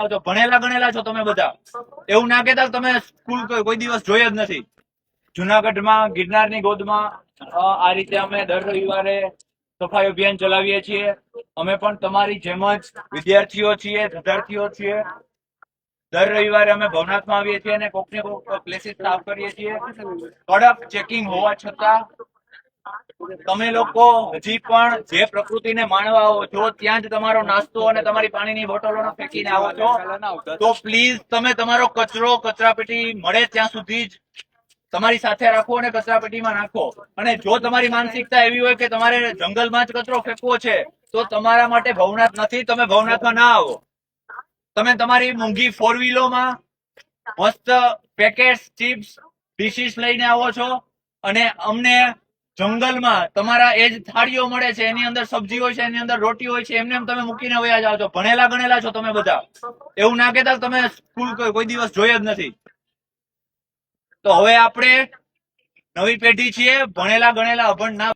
છો, ભણેલા ગણેલા છો તમે બધા. એવું ના કહેતા તમે સ્કૂલ કોઈ દિવસ જોઈ જ નથી. જુનાગઢમાં ગિરનારની ગોદમાં આ રીતે અમે દર રવિવારે સફાઈ અભિયાન ચલાવીએ છીએ. અમે પણ તમારી જેમ જ વિદ્યાર્થીઓ છીએ, વિદ્યાર્થીઓ છીએ. દર રવિવારે અમે ભવનાથમાં આવીએ છીએ અને કોક ને કોક પ્લેસીસ સાફ કરીએ છીએ. કડક ચેકિંગ હોવા છતાં તમે લોકો હજી પણ જે પ્રકૃતિને માણવા આવો છો ત્યાં જ તમારો નાસ્તો અને તમારી પાણીની બોટલો ફેંકીને આવો છો. તો પ્લીઝ તમે તમારો કચરો કચરાપેટી મળે ત્યાં સુધી જ તમારી સાથે રાખો અને કચરાપેટીમાં નાખો. અને જો તમારી માનસિકતા એવી હોય કે તમારે જંગલમાં જ કચરો ફેંકવો છે તો તમારા માટે ભવનાથ નથી. તમે ભવનાથમાં ના આવો. તમે તમારી મોંઘી ફોર વ્હીલોમાં મસ્ત પેકેટ્સ, ચિપ્સ, ડીશીસ લઈને આવો છો અને અમને જંગલમાં તમારા એ જ થાળીઓ મળે છે, એની અંદર સબ્જી હોય છે, એની અંદર રોટી હોય છે, એમને તમે મૂકીને વયા જાઓ છો. ભણેલા ગણેલા છો તમે બધા. એવું ના કહેતા તમે સ્કૂલ કોઈ દિવસ જોઈ જ નથી. તો હવે આપણે નવી પેઢી છીએ, ભણેલા ગણેલા અભણ ના